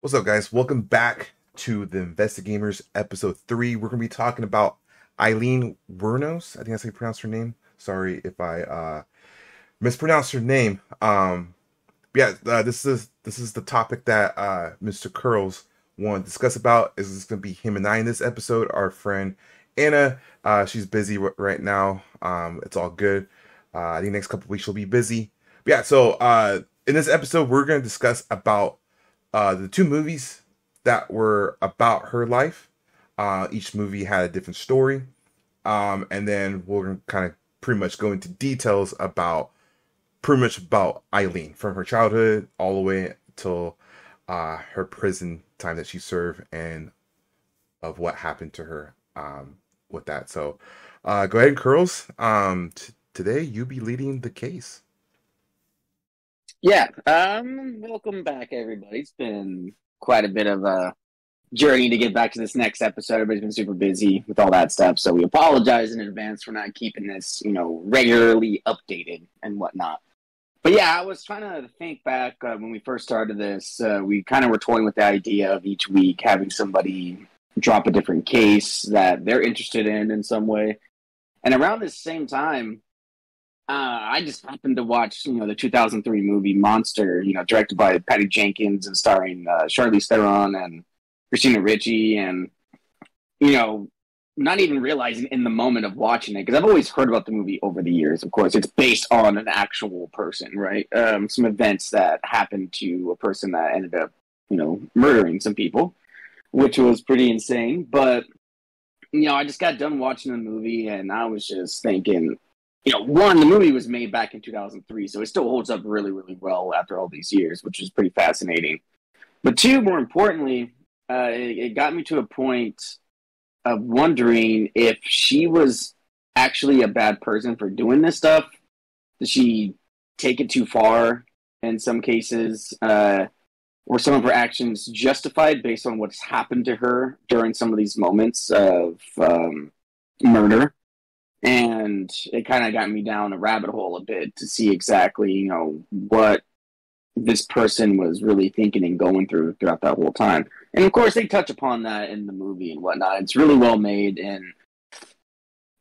What's up, guys? Welcome back to the Investigamers episode 3. We're going to be talking about AIleen Wuornos. I think that's how you pronounce her name. Sorry if I mispronounced her name. This is the topic that Mr. Curls wanted to discuss about. Is this going to be him and I in this episode? Our friend Anna, she's busy right now. It's all good. I think next couple weeks she'll be busy. In this episode, we're going to discuss about the two movies that were about her life. Each movie had a different story. And then we're going to kind of pretty much go into details about AIleen from her childhood all the way till her prison time that she served and of what happened to her with that. So go ahead, Curls. Today you be leading the case. Welcome back, everybody. It's been quite a bit of a journey to get back to this next episode. Everybody's been super busy with all that stuff, so we apologize in advance for not keeping this, regularly updated and whatnot. But yeah, I was trying to think back when we first started this. We kind of were toying with the idea of each week having somebody drop a different case that they're interested in some way. And around this same time, I just happened to watch, the 2003 movie Monster, directed by Patty Jenkins and starring Charlize Theron and Christina Ricci, and not even realizing in the moment of watching it, because I've always heard about the movie over the years. Of course, it's based on an actual person, right? Some events that happened to a person that ended up, murdering some people, which was pretty insane. But I just got done watching the movie, and I was just thinking. One, the movie was made back in 2003, so it still holds up really, really well after all these years, which is pretty fascinating. But two, more importantly, it got me to a point of wondering if she was actually a bad person for doing this stuff. Did she take it too far in some cases? Were some of her actions justified based on what's happened to her during some of these moments of murder? And it kind of got me down a rabbit hole a bit to see exactly, what this person was really thinking and going throughout that whole time. And of course, they touch upon that in the movie and whatnot. It's really well made. And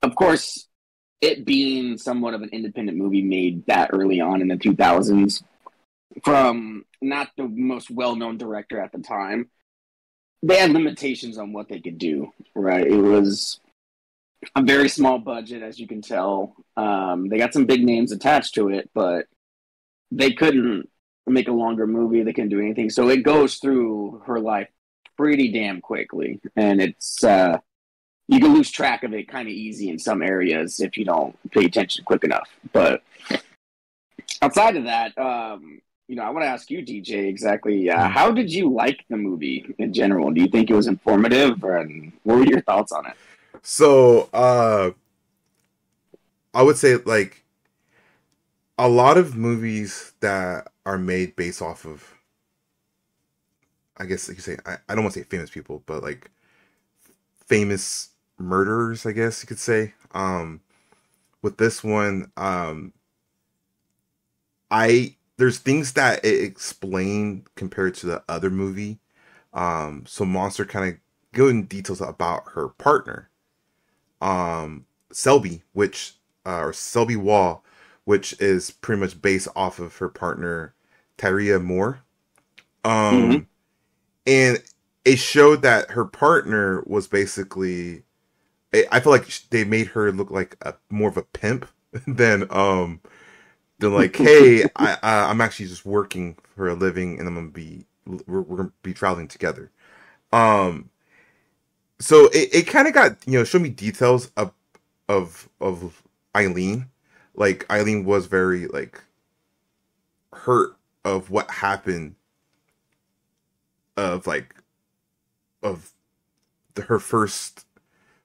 of course, it being somewhat of an independent movie made that early on in the 2000s from not the most well-known director at the time, they had limitations on what they could do, right? It was a very small budget, as you can tell. They got some big names attached to it, but they couldn't make a longer movie. They couldn't do anything. So it goes through her life pretty damn quickly. And it's, you can lose track of it kind of easy in some areas if you don't pay attention quick enough. But outside of that, I want to ask you, DJ, exactly how did you like the movie in general? Do you think it was informative, and what were your thoughts on it? So I would say like a lot of movies that are made based off of, I guess like you say, I don't want to say famous people, but like famous murderers, I guess you could say. With this one, I there's things that it explained compared to the other movie. So Monster kind of go in details about her partner, Selby, which or Selby Wall, which is pretty much based off of her partner Tyria Moore. Mm-hmm. And it showed that her partner was basically, I feel like they made her look like more of a pimp than like, hey, I'm actually just working for a living, and we're gonna be traveling together. Um, so it kind of got showed me details of AIleen. Like AIleen was very like hurt of what happened of like of her first,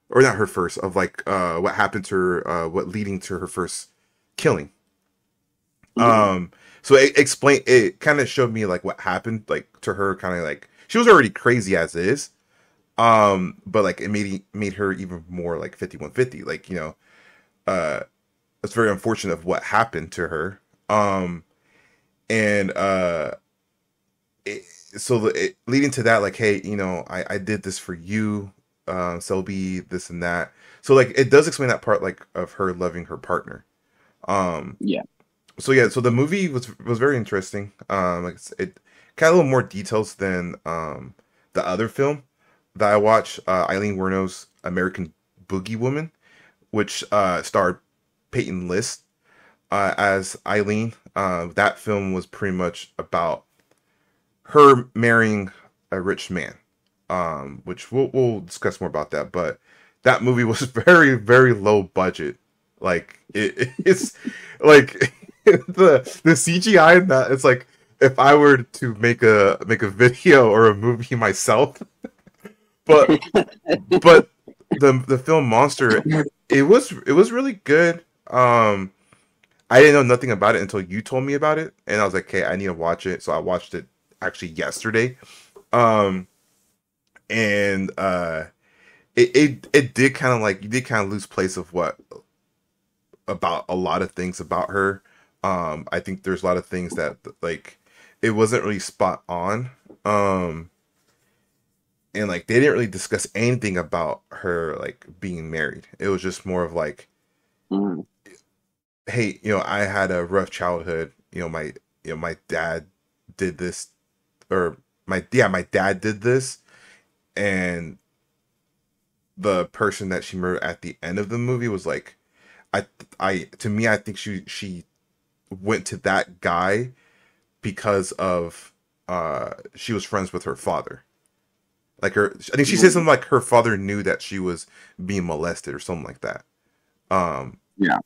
or not her first, of like what happened to her, what leading to her first killing. Mm-hmm. So it kind of showed me like what happened like to her, kind of like she was already crazy as is. But like it made her even more like 5150, like uh it's very unfortunate of what happened to her. And it, leading to that, like, hey, I did this for you, Selby, this and that. So like it does explain that part, like, of her loving her partner. Um, Yeah. so yeah, so the movie was very interesting. Like it got a little more details than the other film that I watched, Eileen Wuornos' American Boogie Woman, which starred Peyton List as Eileen. That film was pretty much about her marrying a rich man, which we'll discuss more about that. But that movie was very low budget. Like it's like the CGI in that, it's like if I were to make a video or a movie myself, but the film Monster, it was really good. I didn't know nothing about it until you told me about it, and I was like, okay, I need to watch it. So I watched it actually yesterday. Um, and it did kind of like, you did kind of lose place of what about a lot of things about her. I think there's a lot of things that like it wasn't really spot on. And like they didn't really discuss anything about her like being married. It was just more of like, Mm. hey, I had a rough childhood. My dad did this, or my dad did this, and the person that she murdered at the end of the movie was like, to me, I think she went to that guy because of she was friends with her father. Like I think she said something like her father knew that she was being molested or something like that. Um, Yeah.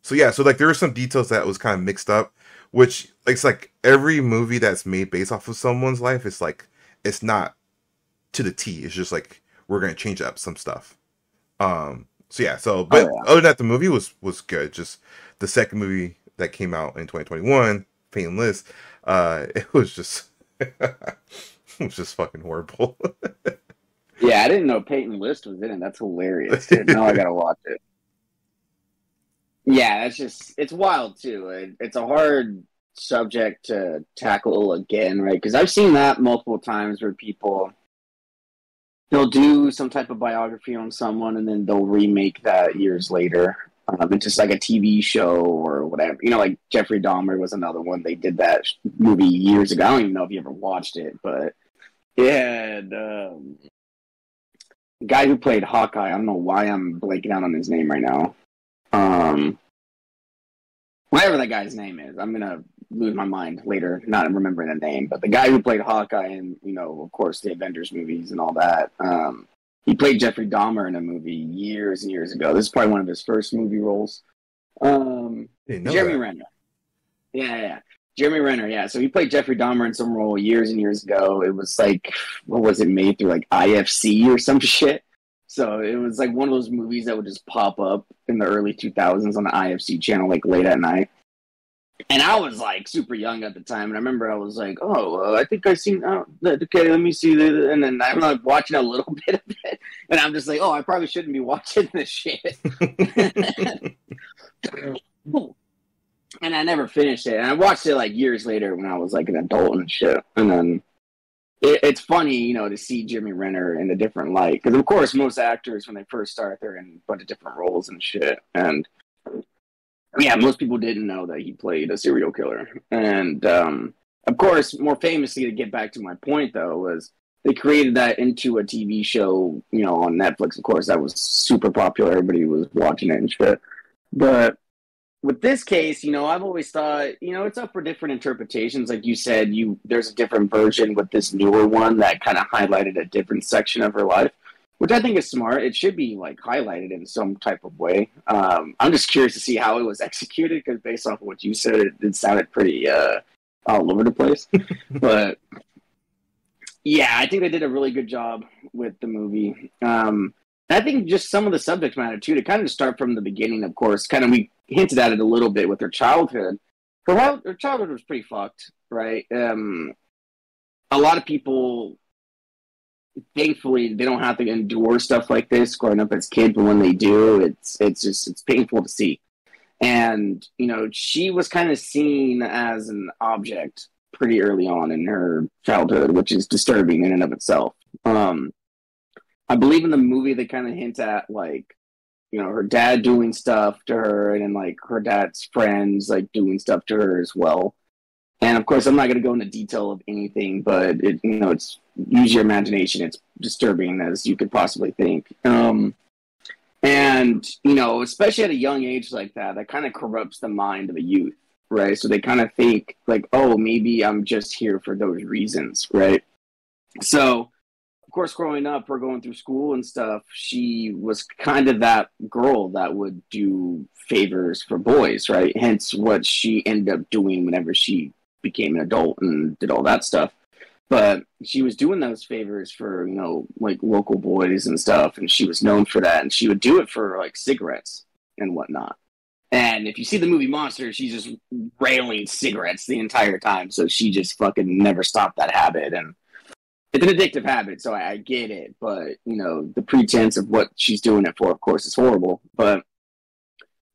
so yeah, so like there were some details that was kind of mixed up, which it's like every movie that's made based off of someone's life, it's like it's not to the T. It's just like we're gonna change up some stuff. So yeah, Oh but yeah. other than that, the movie was good. Just the second movie that came out in 2021, Painless, it was just it was just fucking horrible. Yeah, I didn't know Peyton List was in it. That's hilarious, dude. Now I gotta watch it. Yeah, it's wild too. It's a hard subject to tackle again, right? Because I've seen that multiple times where people they'll do some type of biography on someone and then they'll remake that years later. It's just like a TV show or whatever. Like Jeffrey Dahmer was another one. They did that movie years ago. I don't even know if you ever watched it, but yeah, the guy who played Hawkeye. I don't know why I'm blanking out on his name right now. Um, Whatever that guy's name is, I'm gonna lose my mind later, not remembering the name. But the guy who played Hawkeye in, of course, the Avengers movies and all that. He played Jeffrey Dahmer in a movie years and years ago. This is probably one of his first movie roles. Didn't know Jeremy that. Renner. Yeah. Jeremy Renner, yeah. So he played Jeffrey Dahmer in some role years and years ago. It was like, what was it, made through like IFC or some shit? So it was like one of those movies that would just pop up in the early 2000s on the IFC channel, like late at night. And I was like super young at the time, and I remember I was like, "Oh, I think I seen. Oh, okay, let me see." And then I'm like watching a little bit of it, and I'm just like, "Oh, I probably shouldn't be watching this shit." And I never finished it. And I watched it like years later when I was like an adult and shit. And then it's funny, to see Jimmy Renner in a different light. Because, of course, most actors, when they first start, they're in a bunch of different roles and shit. And, yeah, most people didn't know that he played a serial killer. And, of course, more famously, to get back to my point, though, was they created that into a TV show, on Netflix. Of course, that was super popular. Everybody was watching it and shit. But with this case, I've always thought, it's up for different interpretations. Like you said, there's a different version with this newer one that kind of highlighted a different section of her life, which I think is smart. It should be like highlighted in some type of way. I'm just curious to see how it was executed because based off of what you said, it sounded pretty all over the place. But yeah, I think they did a really good job with the movie. I think just some of the subject matter too, to kind of start from the beginning, of course, kind of we hinted at it a little bit with her childhood. Her childhood was pretty fucked, right? A lot of people, thankfully, they don't have to endure stuff like this growing up as kids, but when they do, it's painful to see. And she was kind of seen as an object pretty early on in her childhood, which is disturbing in and of itself. I believe in the movie they kind of hint at like, her dad doing stuff to her, and then like her dad's friends like doing stuff to her as well. And of course, I'm not going to go into detail of anything, but it's use your imagination. It's disturbing as you could possibly think. And especially at a young age like that kind of corrupts the mind of a youth, right? So they kind of think like, oh, maybe I'm just here for those reasons, right? So, of course, growing up, we're going through school and stuff. She was kind of that girl that would do favors for boys, right? Hence what she ended up doing whenever she became an adult and did all that stuff. But she was doing those favors for, like local boys and stuff, and she was known for that. And she would do it for like cigarettes and whatnot. And if you see the movie Monster, she's just railing cigarettes the entire time. So she just fucking never stopped that habit. And it's an addictive habit, so I get it. But, the pretense of what she's doing it for, of course, is horrible. But,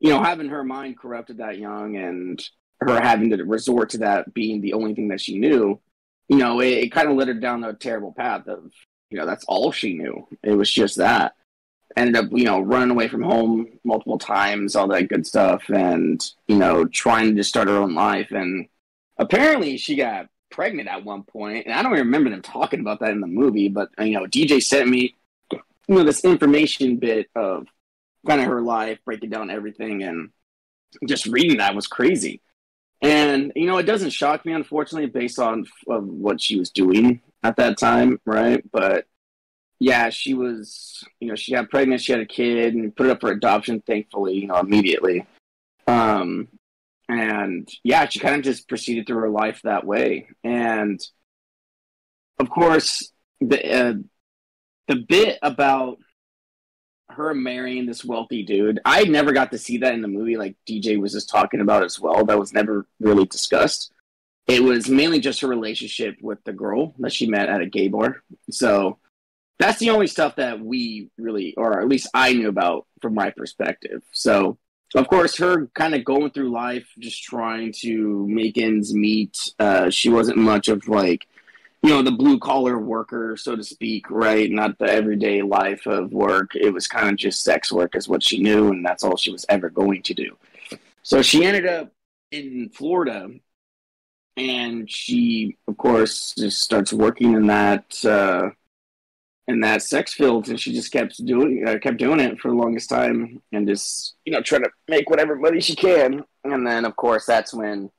having her mind corrupted that young and her having to resort to that being the only thing that she knew, it kind of led her down a terrible path of, that's all she knew. It was just that. Ended up, running away from home multiple times, all that good stuff, and, trying to start her own life. And apparently she got pregnant at one point, and I don't even remember them talking about that in the movie, but, DJ sent me, this information bit of kind of her life, breaking down everything, and just reading that was crazy. And, it doesn't shock me, unfortunately, based on what she was doing at that time, right? But, yeah, she was, she got pregnant, she had a kid, and put it up for adoption, thankfully, immediately. And, yeah, she kind of just proceeded through her life that way. And, of course, the bit about her marrying this wealthy dude, I never got to see that in the movie, like DJ was just talking about as well. That was never really discussed. It was mainly just her relationship with the girl that she met at a gay bar. So that's the only stuff that we really, or at least I knew about from my perspective. So, of course, her kind of going through life, just trying to make ends meet. She wasn't much of like, the blue-collar worker, so to speak, right? Not the everyday life of work. It was kind of just sex work is what she knew, and that's all she was ever going to do. So she ended up in Florida, and she, of course, just starts working in that sex field, and she just kept doing it for the longest time, and just, trying to make whatever money she can. And then, of course, that's when,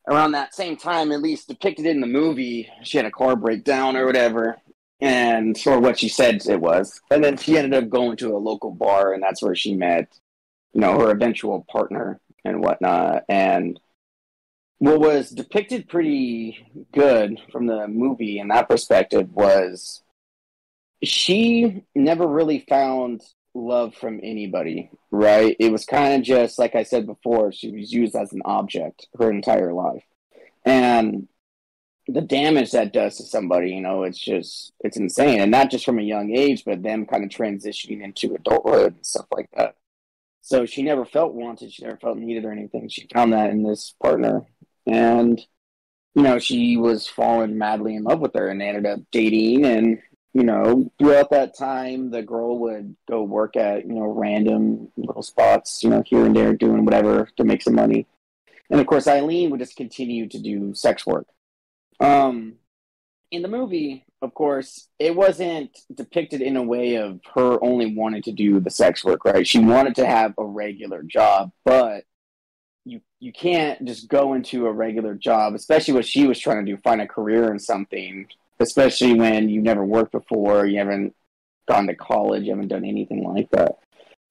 around that same time, at least depicted in the movie, she had a car breakdown or whatever, or what she said it was. And then she ended up going to a local bar, and that's where she met, her eventual partner and whatnot. And what was depicted pretty good from the movie in that perspective was she never really found love from anybody, right? It was kind of just, like I said before, she was used as an object her entire life. And the damage that does to somebody, it's insane. And not just from a young age, but them kind of transitioning into adulthood and stuff like that. So she never felt wanted, she never felt needed or anything. She found that in this partner. And, she was falling madly in love with her, and they ended up dating. And throughout that time, the girl would go work at, random little spots, here and there, doing whatever to make some money. And, of course, AIleen would just continue to do sex work. In the movie, of course, it wasn't depicted in a way of her only wanting to do the sex work, right? She wanted to have a regular job, but you can't just go into a regular job, especially what she was trying to do, find a career in something, especially when you've never worked before, you haven't gone to college, you haven't done anything like that.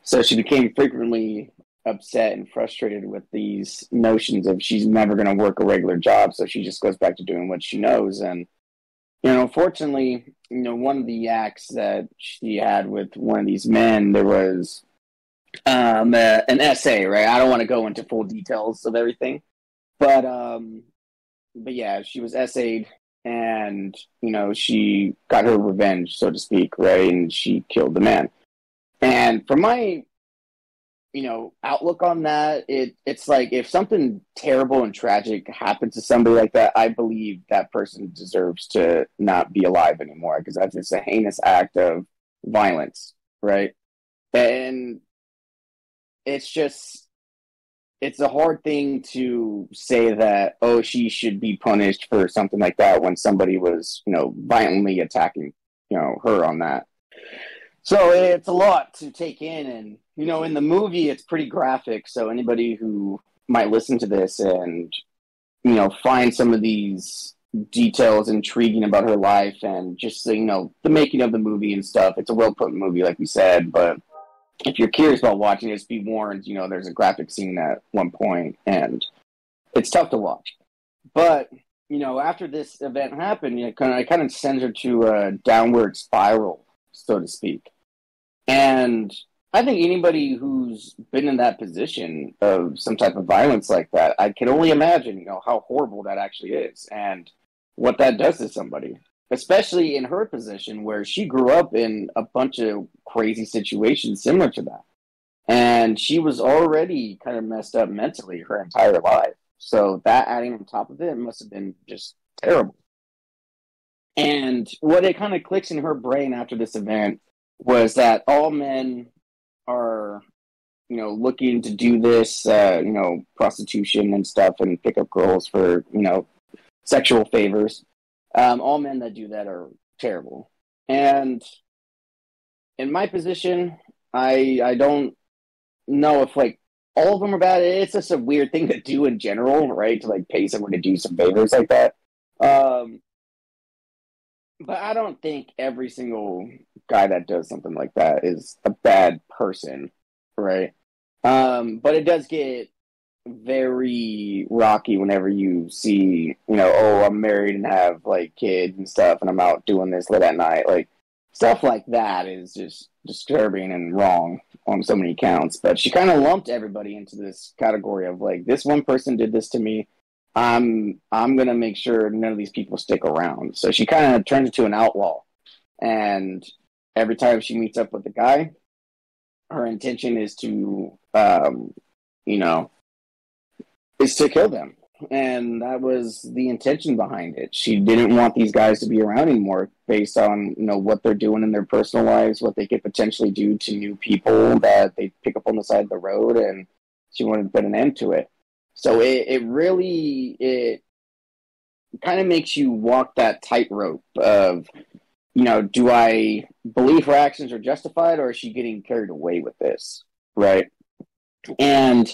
So she became frequently upset and frustrated with these notions of she's never going to work a regular job, so she just goes back to doing what she knows. And, fortunately, one of the acts that she had with one of these men, there was an essay, right? I don't want to go into full details of everything, but yeah, she was essayed. And, she got her revenge, so to speak, right? And she killed the man. And from my outlook on that. It's like if something terrible and tragic happens to somebody like that, I believe that person deserves to not be alive anymore because that's just a heinous act of violence, right? And it's just it's a hard thing to say that, oh, she should be punished for something like that when somebody was violently attacking her on that. So it's a lot to take in, and in the movie it's pretty graphic. So anybody who might listen to this and find some of these details intriguing about her life and just the making of the movie and stuff, it's a well put movie, like we said. But if you're curious about watching it, just be warned. There's a graphic scene at one point, and it's tough to watch. But after this event happened, it kind of sends her to a downward spiral, so to speak. And I think anybody who's been in that position of some type of violence like that, I can only imagine, how horrible that actually is and what that does to somebody, especially in her position where she grew up in a bunch of crazy situations similar to that. And she was already kind of messed up mentally her entire life. So that adding on top of it must have been just terrible. And what it kind of clicks in her brain after this event was that all men are, looking to do this, prostitution and stuff and pick up girls for, sexual favors. All men that do that are terrible. And in my position, I don't know if like all of them are bad. It's just a weird thing to do in general, right? To like pay someone to do some favors like that. But I don't think every single guy that does something like that is a bad person, right? But it does get very rocky whenever you see, oh, I'm married and have like kids and stuff, and I'm out doing this late at night. Like stuff like that is just disturbing and wrong on so many counts. But she kind of lumped everybody into this category of like, this one person did this to me. I'm gonna make sure none of these people stick around. So she kind of turns into an outlaw, and every time she meets up with a guy, her intention is to, is to kill them. And that was the intention behind it. She didn't want these guys to be around anymore based on, what they're doing in their personal lives, what they could potentially do to new people that they pick up on the side of the road, and she wanted to put an end to it. So it really kind of makes you walk that tightrope of, do I believe her actions are justified, or is she getting carried away with this, right? And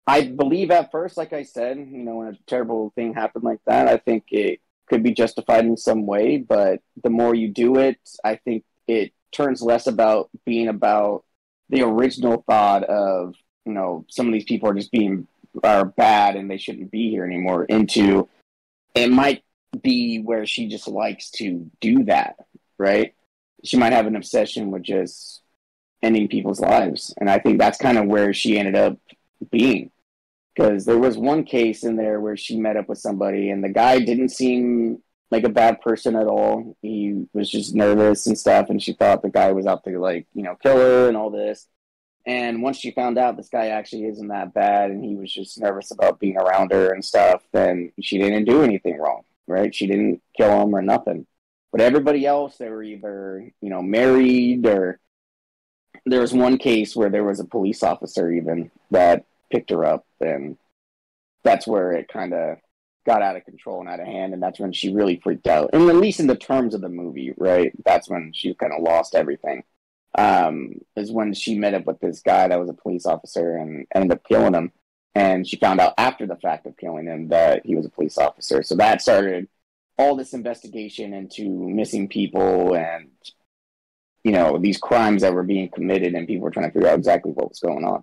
I believe at first, like I said, when a terrible thing happened like that, I think it could be justified in some way. But the more you do it, I think it turns less about being about the original thought of, some of these people are bad and they shouldn't be here anymore, into it might be where she just likes to do that, right? She might have an obsession with just ending people's lives. And I think that's kind of where she ended up being. Because there was one case in there where she met up with somebody and the guy didn't seem like a bad person at all. He was just nervous and stuff, and she thought the guy was out to like, kill her and all this. And once she found out this guy actually isn't that bad and he was just nervous about being around her and stuff, then she didn't do anything wrong, right? She didn't kill him or nothing. But everybody else, they were either, married, or there was one case where there was a police officer even that picked her up, and that's where it kind of got out of control and out of hand, and that's when she really freaked out. And at least in the terms of the movie, right? That's when she kind of lost everything. Is when she met up with this guy that was a police officer and ended up killing him. And she found out after the fact of killing him that he was a police officer. So that started all this investigation into missing people and, these crimes that were being committed, and people were trying to figure out exactly what was going on.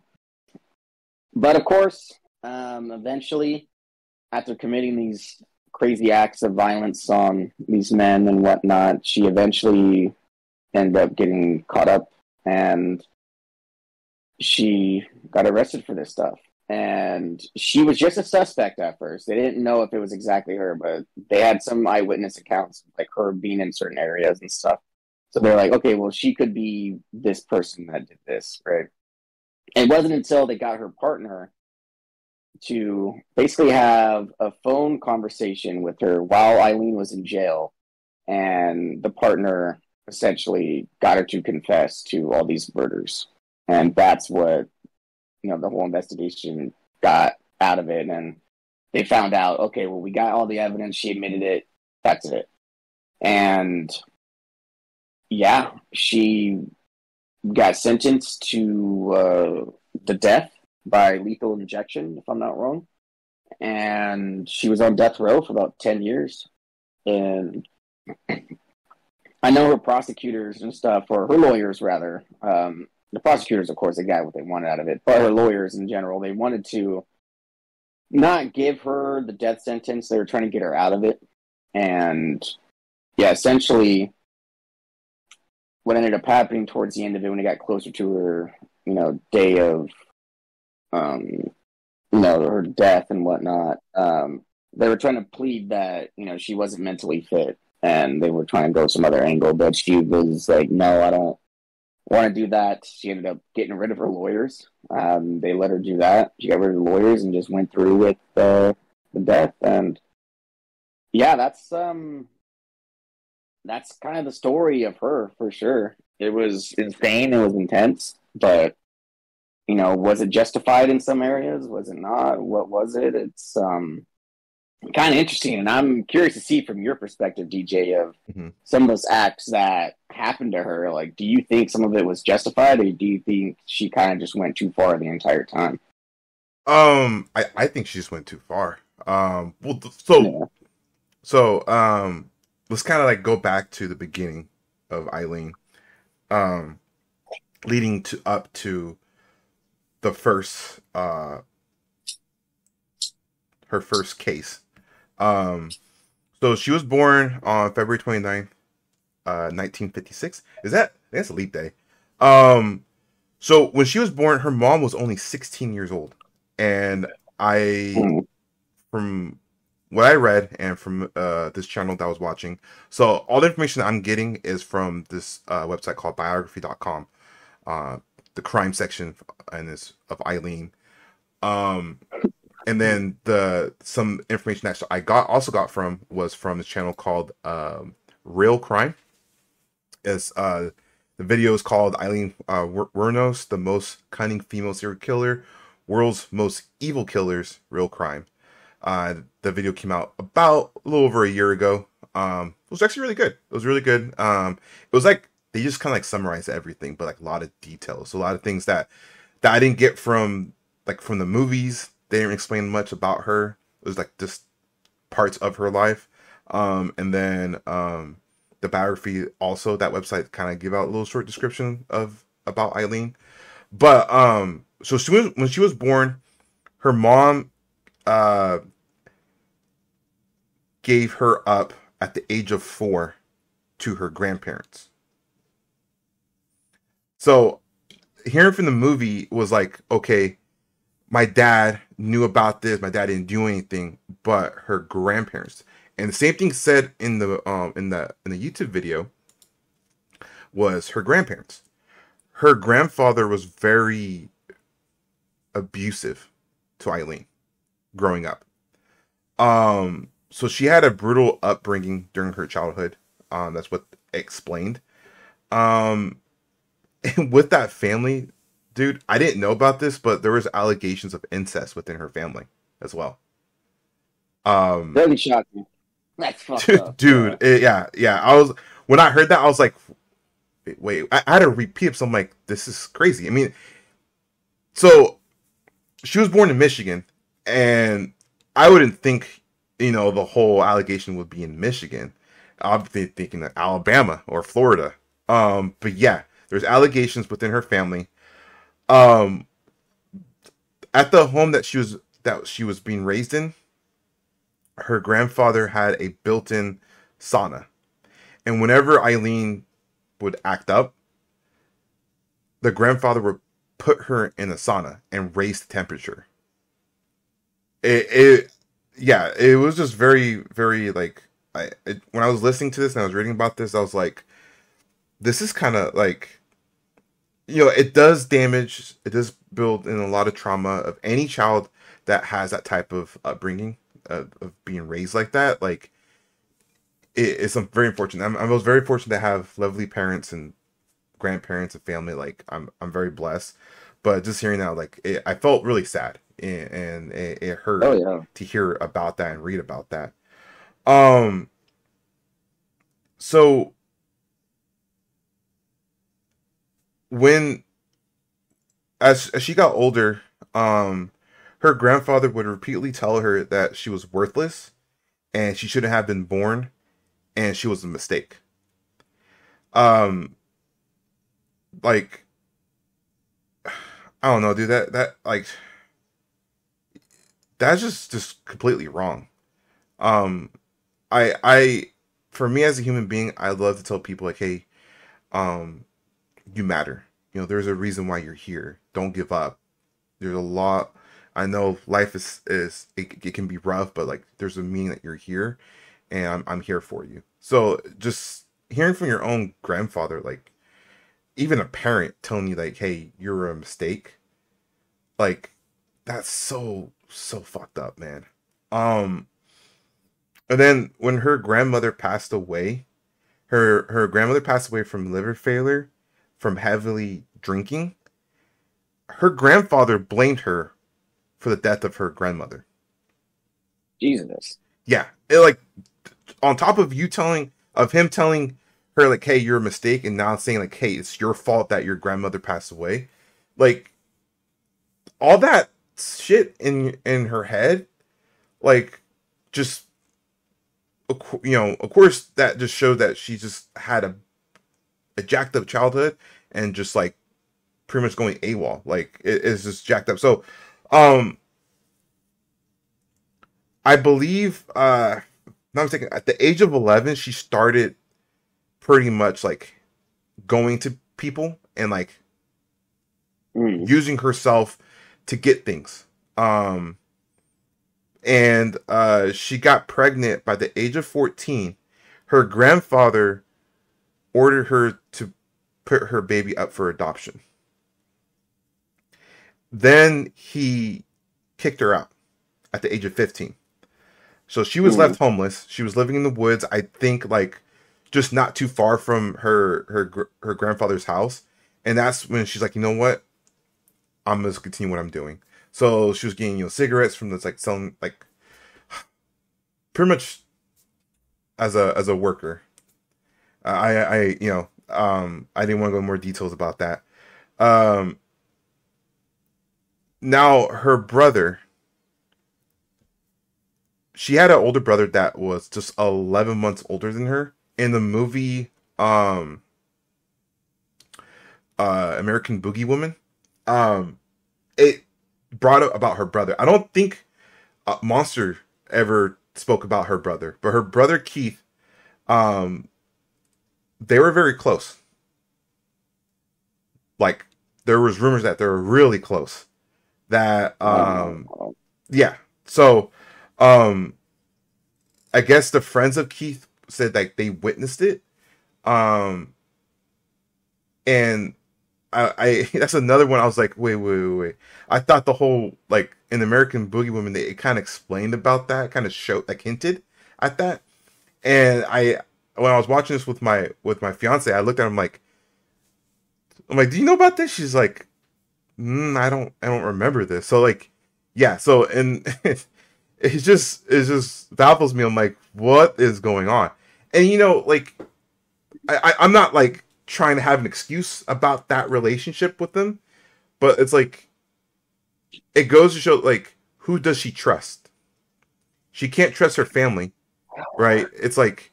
But of course, eventually, after committing these crazy acts of violence on these men and whatnot, she eventually ended up getting caught up, and she got arrested for this stuff. And she was just a suspect at first. They didn't know if it was exactly her, but they had some eyewitness accounts, like her being in certain areas and stuff. So they're like, okay, well, she could be this person that did this, right? It wasn't until they got her partner to basically have a phone conversation with her while AIleen was in jail, and the partner essentially got her to confess to all these murders, and that's what the whole investigation got out of it, and they found out, okay, well, we got all the evidence, she admitted it, that's it. And yeah, she got sentenced to the death by lethal injection, if I'm not wrong. And she was on death row for about 10 years. And I know her prosecutors and stuff, or her lawyers rather, the prosecutors, of course, they got what they wanted out of it, but her lawyers in general, they wanted to not give her the death sentence. They were trying to get her out of it. And yeah, essentially what ended up happening towards the end of it, when it got closer to her, day of, her death and whatnot, they were trying to plead that, she wasn't mentally fit, and they were trying to go some other angle, but she was like, no, I don't want to do that. She ended up getting rid of her lawyers. They let her do that. She got rid of the lawyers and just went through with the death. And yeah, that's kind of the story of her, for sure. It was insane. It was intense, but was it justified in some areas? Was it not? What was it? It's kind of interesting, and I'm curious to see from your perspective, DJ, of some of those acts that happened to her. Like, do you think some of it was justified, or do you think she kind of just went too far the entire time? I think she just went too far. Let's kind of like go back to the beginning of AIleen, leading up to the first, her first case. So she was born on February 29th, 1956. That's a leap day. So when she was born, her mom was only 16 years old. And from what I read and from this channel that I was watching, so all the information I'm getting is from this website called biography.com, the crime section and this of AIleen. And then some information that I also got was from this channel called Real Crime. The video is called AIleen Wuornos, the most cunning female serial killer, world's most evil killers, real crime. The video came out about a little over a year ago. It was actually really good. It was really good. It was like they just kind of like summarized everything, but like a lot of details, a lot of things that I didn't get from the movies. They didn't explain much about her. It was like just parts of her life. And then the biography also, that website kind of give out a little short description about AIleen. But so when she was born, her mom gave her up at the age of 4 to her grandparents. So hearing from the movie was like, okay, my dad knew about this. My dad didn't do anything, but her grandparents. And the same thing said in the YouTube video was her grandparents. Her grandfather was very abusive to AIleen growing up. So she had a brutal upbringing during her childhood. That's what explained. And with that family, dude, I didn't know about this, but there was allegations of incest within her family as well. Really shocking. That's fucked up. Dude, yeah. When I heard that, I was like, wait, I had to repeat it. So I'm like, this is crazy. I mean, so she was born in Michigan, and I wouldn't think, the whole allegation would be in Michigan. I'd be thinking that Alabama or Florida. But yeah, there's allegations within her family. At the home that she was being raised in, her grandfather had a built-in sauna. And whenever AIleen would act up, the grandfather would put her in a sauna and raise the temperature. It was just very, very like, when I was listening to this and I was reading about this, I was like, this is kind of like it does damage. It does build in a lot of trauma of any child that has that type of upbringing, of being raised like that. Like it's very unfortunate. I was very fortunate to have lovely parents and grandparents and family. Like I'm very blessed. But just hearing that, like I felt really sad, and it Oh hurt yeah. to hear about that and read about that. Um, so when as she got older, um, her grandfather would repeatedly tell her that she was worthless and she shouldn't have been born and she was a mistake. Um, like I don't know, dude. That like that's just completely wrong. Um, I for me as a human being, I love to tell people like, hey, um, you matter. There's a reason why you're here. Don't give up. There's a lot. I know life is it can be rough, but like there's a meaning that you're here, and I'm here for you. So just hearing from your own grandfather, like even a parent telling you like, hey, you're a mistake, like that's so fucked up, man. Um, and then when her grandmother passed away, her grandmother passed away from liver failure, from heavily drinking. Her grandfather blamed her for the death of her grandmother. Jesus. Yeah, like on top of him telling her like, "Hey, you're a mistake," and now saying like, "Hey, it's your fault that your grandmother passed away." Like all that shit in her head, like just of course, that just showed that she just had a jacked up childhood and just like pretty much going AWOL. Like it's just jacked up. So, um, I believe, no, I'm thinking at the age of 11, she started pretty much like going to people and like Mm. using herself to get things. Um, and she got pregnant by the age of 14. Her grandfather ordered her to put her baby up for adoption. Then he kicked her out at the age of 15. So she was Mm. left homeless. She was living in the woods, I think like just not too far from her grandfather's house. And that's when she's like, "You know what? I'm going to continue what I'm doing." So she was getting, cigarettes from this like selling like pretty much as a worker. I didn't want to go into more details about that. Um Now her brother, she had an older brother that was just 11 months older than her. In the movie American Boogie Woman, um it brought up about her brother. I don't think Monster ever spoke about her brother, but her brother Keith, um they were very close. Like there was rumors that they were really close. That Oh. yeah. So um I guess the friends of Keith said like they witnessed it. Um and I that's another one I was like, wait. I thought the whole like in American Boogie Woman they it kind of explained about that, kind of showed like hinted at that. And I when I was watching this with my fiance, I looked at him like I'm like, "Do you know about this?" She's like, I don't remember this." So like yeah, so and it just baffles me. I'm like, what is going on? And like I'm not like trying to have an excuse about that relationship with them, but it's like it goes to show like who does she trust? She can't trust her family, right? It's like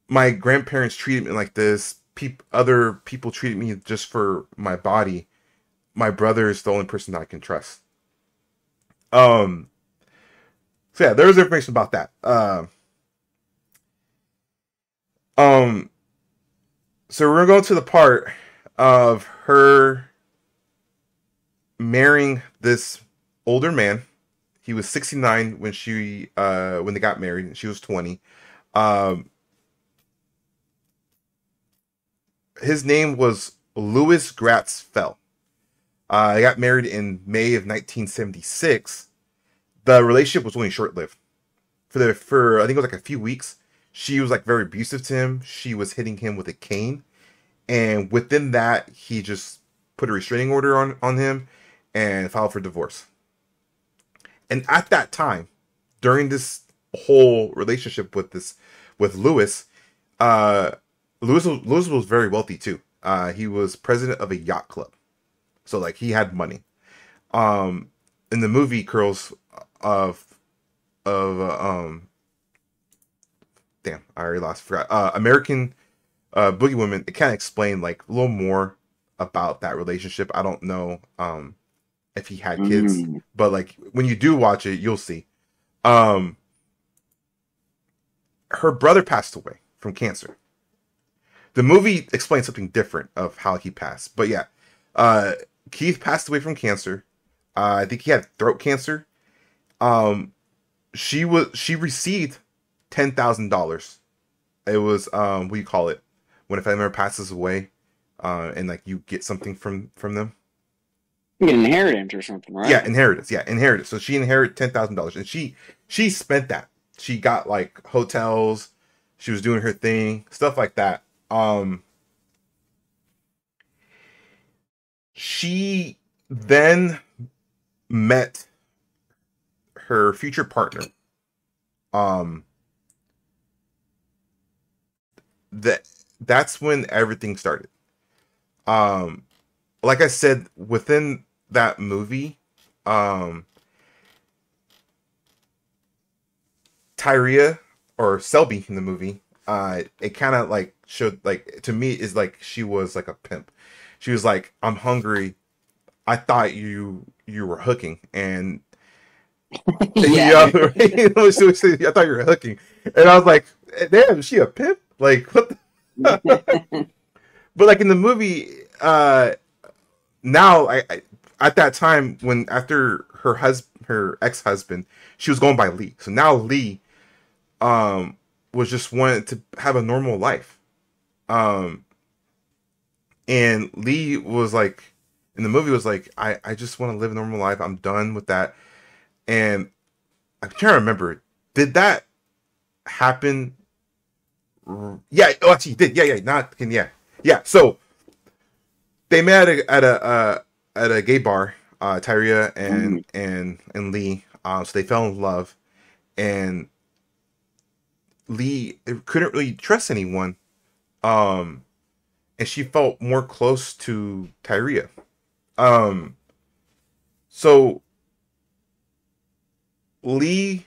my grandparents treated me like this. Other people treated me just for my body. My brother is the only person that I can trust. Um. So yeah, there's information about that. Um. So we're going to the part of her marrying this older man. He was 69 when they got married and she was 20. Um his name was Louis Gratz Fell. They got married in May of 1976. The relationship was only short lived. For I think it was like a few weeks, she was like very abusive to him. She was hitting him with a cane, and within that, he just put a restraining order on him and filed for divorce. And at that time, during this whole relationship with Lewis, uh, Lewis was very wealthy too. He was president of a yacht club, so like he had money. In the movie Curls of damn, I already forgot. American Boogie Woman. It kind of explained like a little more about that relationship. I don't know if he had kids, but like when you do watch it, you'll see. Her brother passed away from cancer. The movie explains something different of how he passed, but yeah, Keith passed away from cancer. I think he had throat cancer. She received $10,000. It was what do you call it when a family member passes away, and like you get something from them. You get an inheritance or something, right? Yeah, inheritance. Yeah, inheritance. So she inherited $10,000, and she spent that. She got like hotels. She was doing her thing, stuff like that. She then met her future partner. That's when everything started. Like I said, within that movie, Tyria or Selby in the movie, it kind of like showed like to me is like she was like a pimp. She was like, "I'm hungry. I thought you were hooking," and Yeah. I thought you were hooking, and I was like, "Damn, is she a pimp? Like what?" But like in the movie, now I at that time when after her ex-husband, she was going by Lee. So now Lee was just wanted to have a normal life. And Lee was like in the movie was like, I just want to live a normal life. I'm done with that. And I'm trying to remember, did that happen? Yeah, oh, actually, did. Yeah. So they met at a gay bar, Tyria and Lee. So they fell in love, and Lee couldn't really trust anyone. And she felt more close to Tyria. So Lee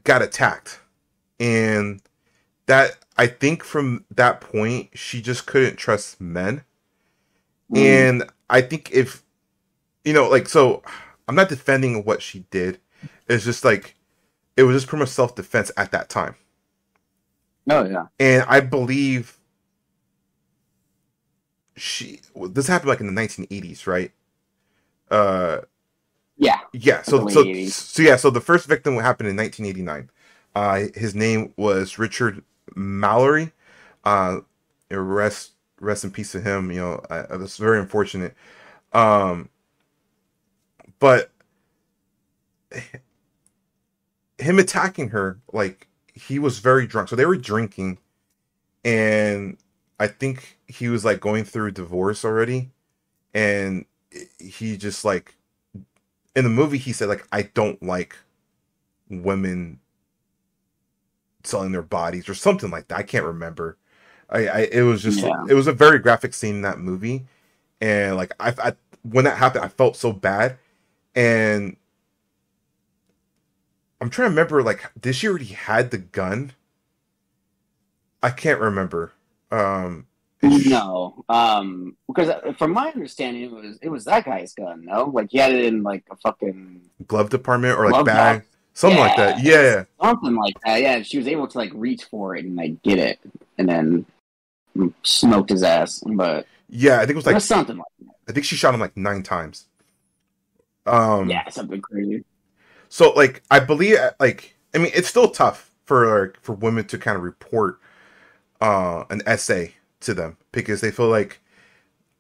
got attacked, and that I think from that point she just couldn't trust men. And I think if like, so I'm not defending what she did. It's just like it was just pretty much self-defense at that time. Oh yeah. And I believe this happened like in the 1980s, right? Yeah. So the first victim happened in 1989. His name was Richard Mallory. Rest in peace to him. It was very unfortunate. But him attacking her, like he was very drunk. So they were drinking, and I think he was like going through divorce already, and he just like in the movie he said like, I don't like women selling their bodies or something like that. I can't remember. It was just it was a very graphic scene in that movie, and like I when that happened I felt so bad, and I'm trying to remember, like, did she already had the gun? I can't remember. No, because from my understanding, it was that guy's gun. No, like he had it in like a fucking glove department or like bag, something like that. Yeah, something like that. Yeah, she was able to like reach for it and like get it, and then smoked his ass. But yeah, I think it was like something like that. I think she shot him like 9 times. Yeah, something crazy. So like I believe like I mean it's still tough for women to kind of report an essay to them because they feel like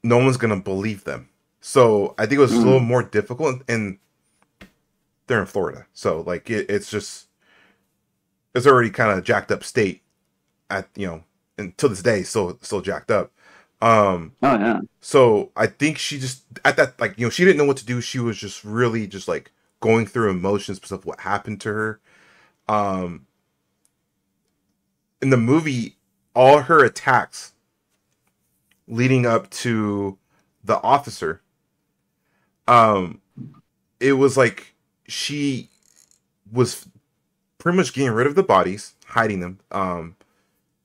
no one's gonna believe them. So I think it was a little Mm. more difficult, and they're in Florida, so like it's just it's already kind of jacked up state at until this day, still jacked up. Um, Oh yeah. so I think she just at that like she didn't know what to do. She was just really just like going through emotions because of what happened to her. Um, in the movie, all her attacks leading up to the officer, um, it was like she was pretty much getting rid of the bodies, hiding them.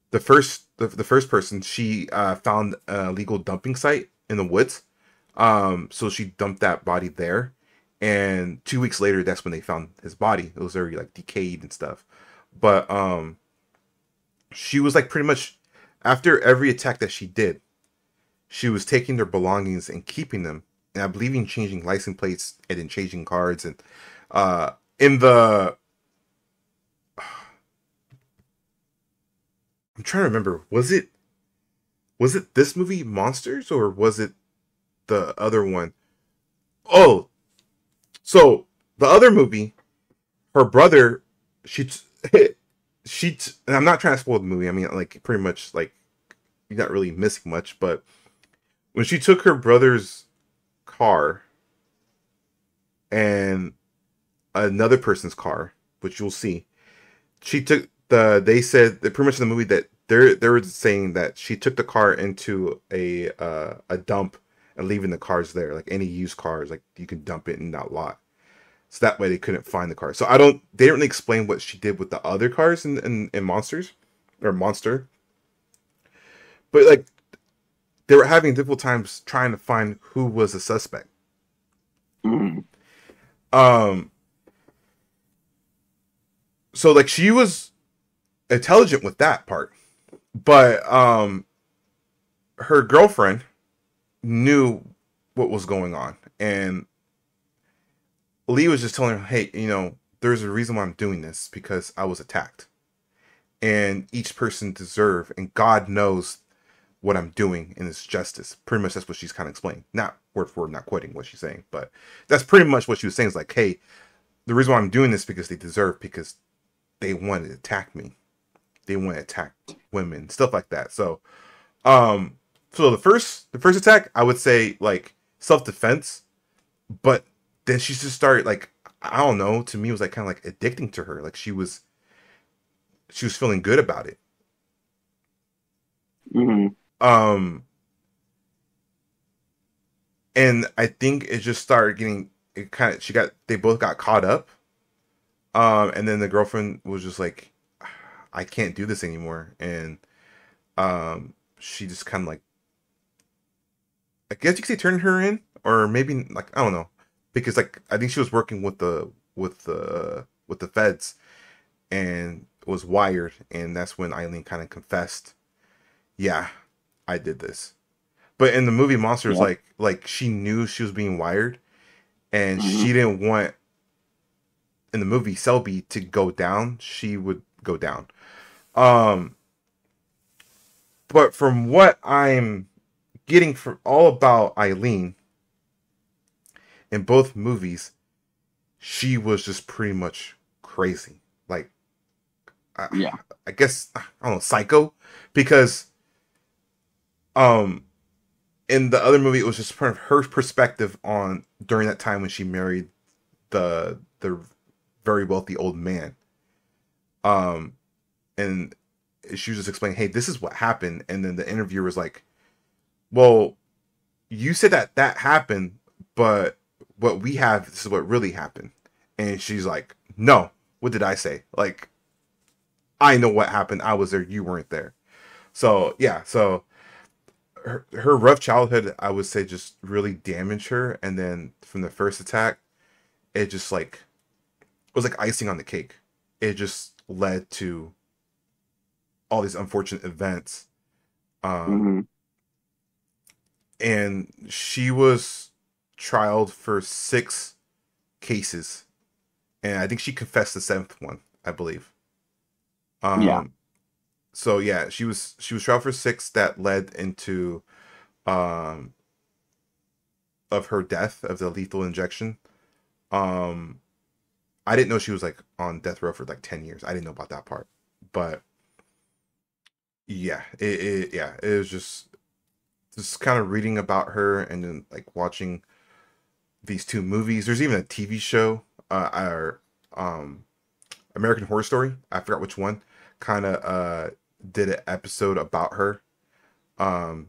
The first person she found a legal dumping site in the woods. So she dumped that body there, and 2 weeks later, that's when they found his body. It was already like decayed and stuff. But she was like pretty much after every attack that she did, she was taking their belongings and keeping them, and I believe in changing license plates and then changing cards and in the I'm trying to remember, was it this movie Monsters or was it the other one? Oh, so the other movie, her brother, she and I'm not trying to spoil the movie. I mean, like pretty much like you're not really missing much, but when she took her brother's car and another person's car, which you'll see, she took they said that pretty much in the movie that they were saying that she took the car into a dump and leaving the cars there, like any used cars, like you can dump it in that lot. So that way they couldn't find the car. So they didn't really explain what she did with the other cars in Monsters or Monster. But like they were having difficult times trying to find who was the suspect. Mm. Um so like she was intelligent with that part. But her girlfriend knew what was going on, and Lee was just telling her, "Hey, there's a reason why I'm doing this because I was attacked, and each person deserve, and God knows what I'm doing, and it's justice." Pretty much that's what she's kind of explaining. Not word for word, not quoting what she's saying, but that's pretty much what she was saying. Is like, "Hey, the reason why I'm doing this because they deserve, because they wanted to attack me, they want to attack women, stuff like that." Um, so the first attack, I would say like self defense, but then she just started like I don't know. To me, it was like kind of like addicting to her. Like she was feeling good about it. Mm. Um, and I think it just started getting it kind of. They both got caught up. And then the girlfriend was just like, I can't do this anymore, and she just kind of like I guess you could say turned her in, or maybe like I don't know, because like I think she was working with the feds and was wired, and that's when AIleen kind of confessed, yeah, I did this. But in the movie Monsters, Yep. like she knew she was being wired, and Mm. she didn't want in the movie Selby to go down. She would go down. Um, but from what I'm getting from all about AIleen in both movies, she was just pretty much crazy. Like, I, Yeah. I guess I don't know, psycho, because um, in the other movie, it was just from her perspective on during that time when she married the very wealthy old man. Um, and she was just explaining, hey, this is what happened, and then the interviewer was like, well, you said that happened, but what we have, this is what really happened. And she's like, no, what did I say? Like, I know what happened. I was there. You weren't there. So yeah. So her rough childhood, I would say, just really damaged her. And then from the first attack, it just like it was like icing on the cake. It just led to all these unfortunate events. Um, Mm. and she was trialed for 6 cases, and I think she confessed the seventh one, I believe. Yeah. Um, So yeah, she was trial for six that led into um of her death of the lethal injection. Um, I didn't know she was like on death row for like 10 years. I didn't know about that part, but yeah, it was just kind of reading about her and then like watching these two movies. There's even a TV show, or American Horror Story. I forgot which one. Kind of did an episode about her, um,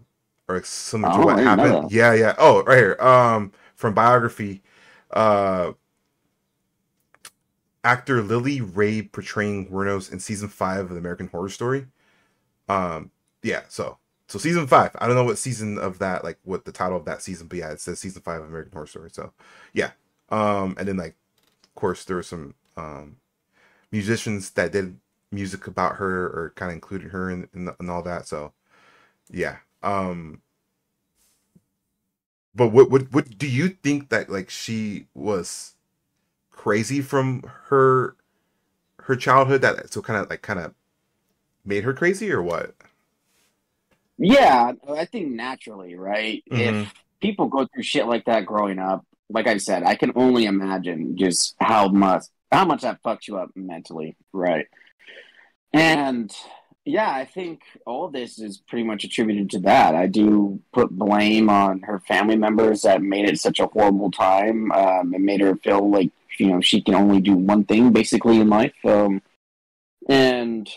or similar to Oh, what I didn't happened. know that. Yeah, yeah. Oh, right here. From biography, uh, actor Lily Ray portraying Wuornos in season 5 of the American Horror Story. Um, yeah. So season 5. I don't know what season of that, like what the title of that season, but yeah, it says season 5 of American Horror Story. So yeah. And then like, of course, there were some musicians that did music about her or kind of included her in all that. So yeah. But what do you think that like she was crazy from her childhood that so kind of made her crazy or what? Yeah, I think naturally, right? If Mm-hmm. people go through shit like that growing up, like I said, I can only imagine just how much that fucks you up mentally, right? And yeah, I think all of this is pretty much attributed to that. I do put blame on her family members that made it such a horrible time. It made her feel like she can only do one thing basically in life. And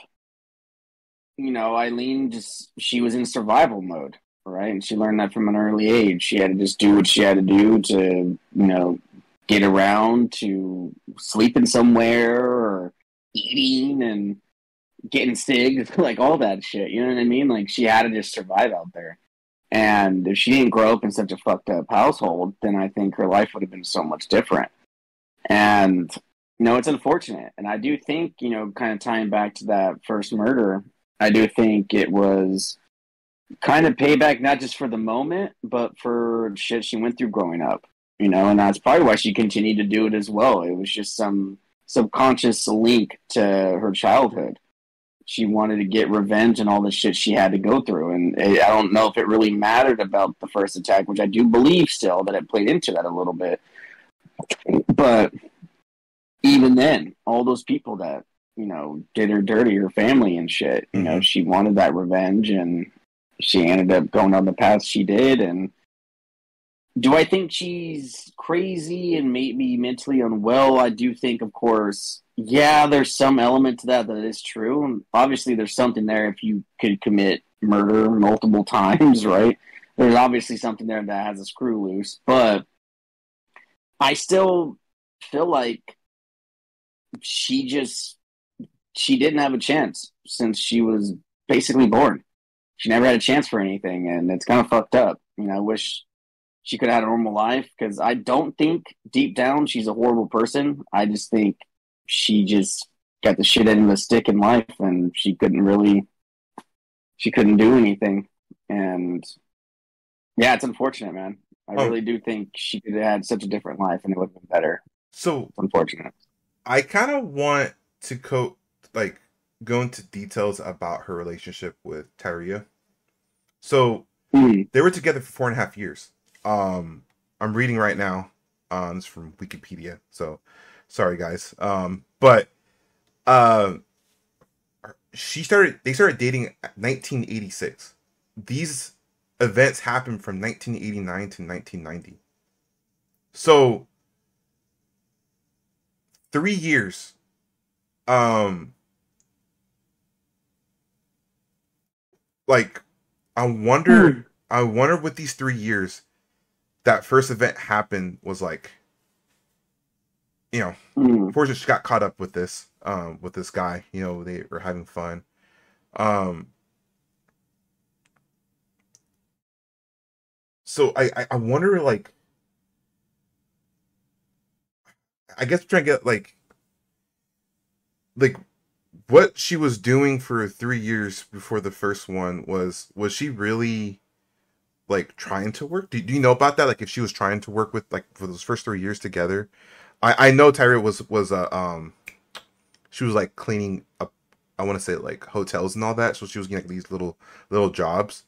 Eileen just she was in survival mode, right? And she learned that from an early age. She had to just do what she had to do to, get around, to sleeping somewhere or eating and getting sick, like all that shit. You know what I mean? Like she had to just survive out there. And if she didn't grow up in such a fucked up household, then I think her life would have been so much different. And it's unfortunate. And I do think, kind of tying back to that first murder, I do think it was kind of payback, not just for the moment, but for shit she went through growing up, and that's probably why she continued to do it as well. It was just some subconscious link to her childhood. She wanted to get revenge and all the shit she had to go through. And I don't know if it really mattered about the first attack, which I do believe still that it played into that a little bit. But even then, all those people that, did her dirty, her family and shit, Mm-hmm. she wanted that revenge and she ended up going on the path she did. And do I think she's crazy and maybe mentally unwell? I do think, of course, yeah, there's some element to that is true. And obviously, there's something there if you could commit murder multiple times, right? There's obviously something there that has a screw loose. But I still feel like she didn't have a chance since she was basically born. She never had a chance for anything, and it's kind of fucked up. I wish she could have had a normal life because I don't think deep down she's a horrible person. I just think she just got the shit end of the stick in life, and she couldn't do anything. And yeah, it's unfortunate, man. I Um, really do think she could have had such a different life, and it would have been better. so It's unfortunate. I kind of want to like go into details about her relationship with Tyria. So Mm. they were together for 4.5 years. I'm reading right now. It's from Wikipedia. So sorry guys. But uh, they started dating at 1986. These events happened from 1989 to 1990. So 3 years. Um, like Mm. I wonder what these 3 years that first event happened was like. Mm. Forrest just got caught up with this guy. They were having fun. Um, so I wonder like I guess I'm trying to get like what she was doing for 3 years before the first one was she really like trying to work? Do you know about that? Like if she was trying to work with like for those first 3 years together. I know Tyra was she was like cleaning up I want to say like hotels and all that. So she was getting like these little jobs.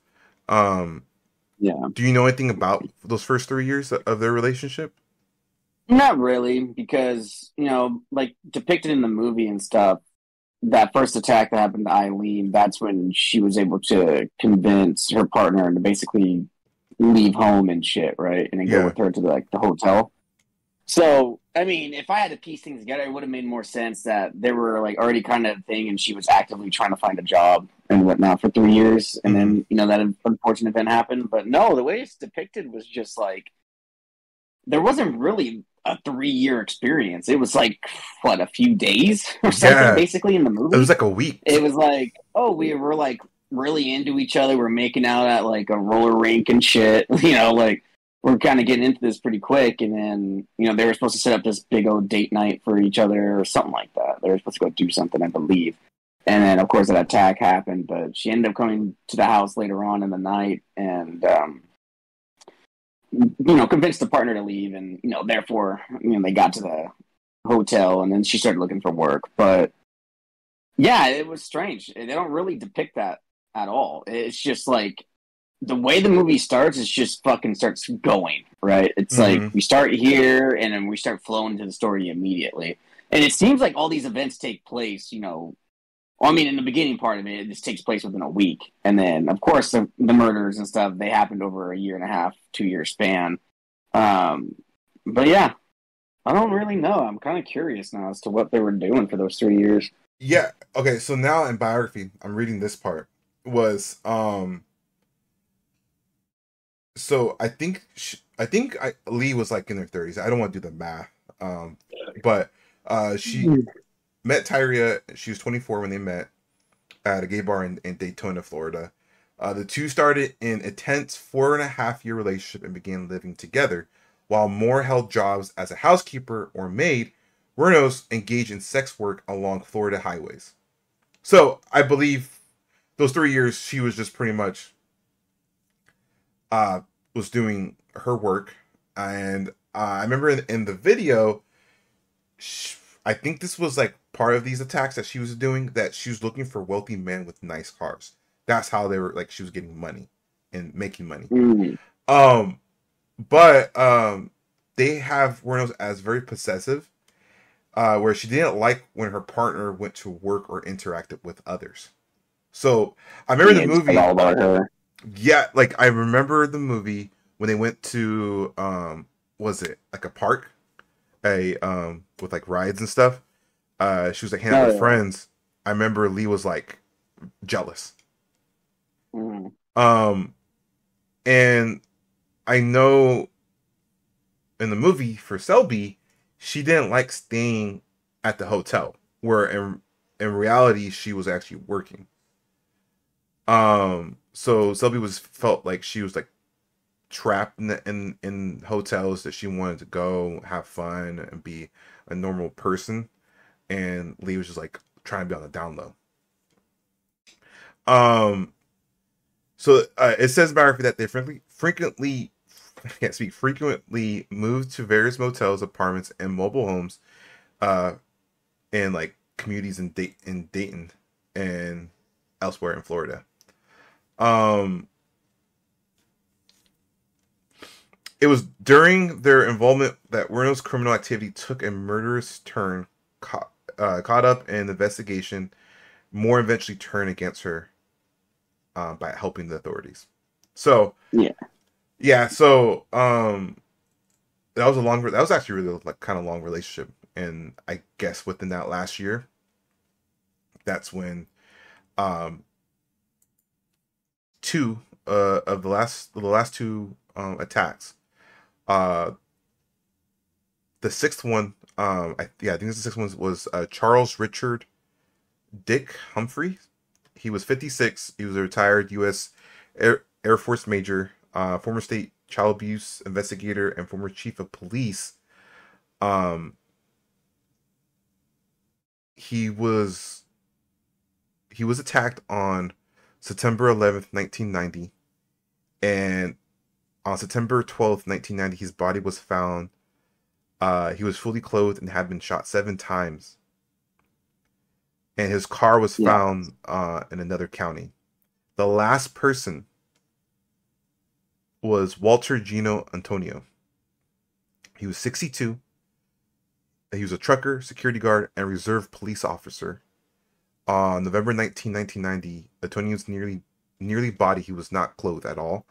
Um, Yeah. do you know anything about those first 3 years of their relationship? Not really, because, like depicted in the movie and stuff, that first attack that happened to Eileen, that's when she was able to convince her partner to basically leave home and shit, right? And then go Yeah. with her to the hotel. So, I mean, if I had to piece things together, it would have made more sense that they were like already kind of a thing and she was actively trying to find a job and whatnot for 3 years. And Mm-hmm. then, that unfortunate event happened. But no, the way it's depicted was just like, there wasn't really a 3 year experience. It was like, what, a few days or something, Yeah. basically, in the It was movie. like a week. It was like, oh, we were like really into each other. We're making out at like a roller rink and shit. Like we're kind of getting into this pretty quick. And then, they were supposed to set up this big old date night for each other or something like that. They were supposed to go do something, I believe. And then, of course, that attack happened. But she ended up coming to the house later on in the night and, convinced the partner to leave. And, therefore, they got to the hotel and then she started looking for work. But yeah, it was strange. They don't really depict that at all. It's just like the way the movie starts is just fucking starts going, right? It's like Mm-hmm. we start here and then we start flowing into the story immediately. And it seems like all these events take place, well, I mean, in the beginning part of it, it just takes place within a week. And then, of course, the murders and stuff, they happened over a year and a half, 2 year span. Um, but yeah, I don't really know. I'm kind of curious now as to what they were doing for those 3 years. Yeah. Okay. So now in biography, I'm reading this part. Was So Lee was like in her 30s. I don't want to do the math. But she met Tyria. She was 24 when they met at a gay bar in Daytona, Florida. The two started an intense 4.5 year relationship and began living together. While Moore held jobs as a housekeeper or maid, Wuornos engaged in sex work along Florida highways. So I believe those 3 years she was just pretty much uh, was doing her work, and I remember in the video, I think this was like part of these attacks that she was doing. That she was looking for wealthy men with nice cars. That's how they were like she was getting money and making money. Mm. Um, but they have Wernos as very possessive, where she didn't like when her partner went to work or interacted with others. So I remember Yeah, the it's all movie. about her. Yeah, like I remember the movie when they went to was it like a park, a with like rides and stuff. She was like hanging out with Oh friends. I remember Lee was like jealous. yeah. Mm. Um and I know in the movie for Selby, she didn't like staying at the hotel where in reality she was actually working. So Selby was felt like she was like trapped in hotels that she wanted to go have fun and be a normal person, and Lee was just like trying to be on the down low. Um, so it says in biography that they frequently I can't speak frequently moved to various motels, apartments, and mobile homes, uh, in like communities in Dayton and elsewhere in Florida. Um, It was during their involvement that Werno's criminal activity took a murderous turn. Caught up in the investigation, Moore eventually turned against her by helping the authorities. So Yeah. yeah, so that was actually really like kind of long relationship, and I guess within that last year, that's when um two of the last two attacks. Uh, the sixth one, I think the sixth one was Charles Richard Dick Humphrey. He was 56. He was a retired U.S. Air Force major, former state child abuse investigator, and former chief of police. Um, he was he was attacked on September 11th, 1990, and on September 12th, 1990, his body was found. He was fully clothed and had been shot 7 times. and his car was Yeah. found in another county. The last person was Walter Gino Antonio. He was 62. He was a trucker, security guard, and reserve police officer. On November 19, 1990, Antonio's nearly body, he was not clothed at all,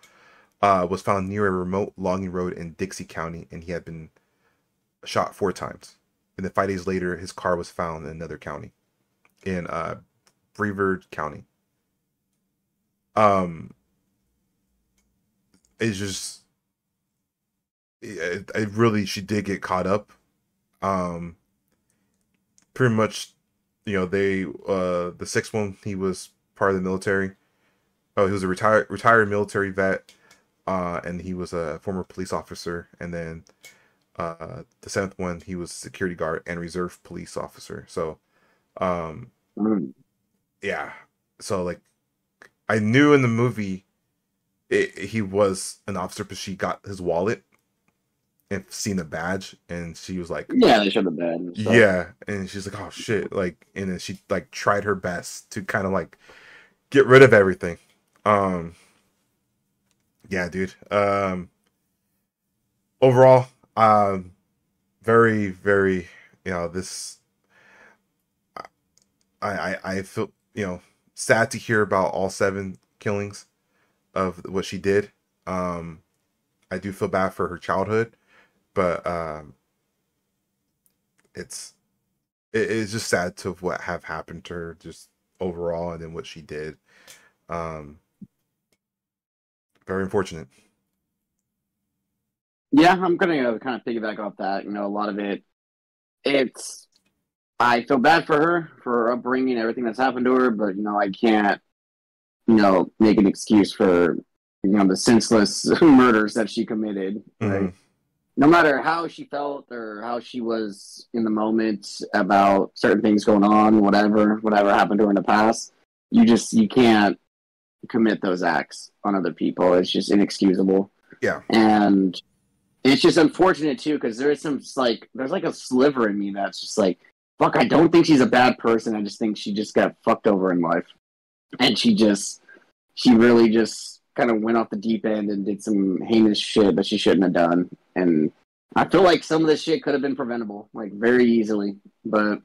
was found near a remote logging road in Dixie County, and he had been shot 4 times. And then 5 days later, his car was found in another county, in Brevard County. Um, it's just, it really, she did get caught up. Um, Pretty much, the sixth one, he was part of the military. Oh, he was a retired military vet, and he was a former police officer. And then the seventh one, he was security guard and reserve police officer. So, um, Mm. yeah. So like, I knew in the movie he was an officer, but she got his wallet and seen the badge, and she was like, Yeah, they should have been and stuff. yeah, and she's like, oh shit, like, and then she like tried her best to kind of like get rid of everything. Um, yeah, dude. Overall, very, very, this, I feel, sad to hear about all 7 killings of what she did. I do feel bad for her childhood, but it's it's just sad to what have happened to her just overall, and then what she did. Um, Very unfortunate. Yeah, I'm gonna kind of piggyback off that. A lot of it's I feel bad for her for her upbringing, everything that's happened to her, but I can't make an excuse for the senseless murders that she committed. Mm-hmm. Right? No matter how she felt or how she was in the moment about certain things going on, whatever happened to her in the past, you can't commit those acts on other people. It's just inexcusable. Yeah. And it's just unfortunate too, because there's like a sliver in me that's just like, fuck, I don't think she's a bad person. I just think she just got fucked over in life. And she really just kind of went off the deep end and did some heinous shit that she shouldn't have done. And I feel like some of this shit could have been preventable, like very easily. But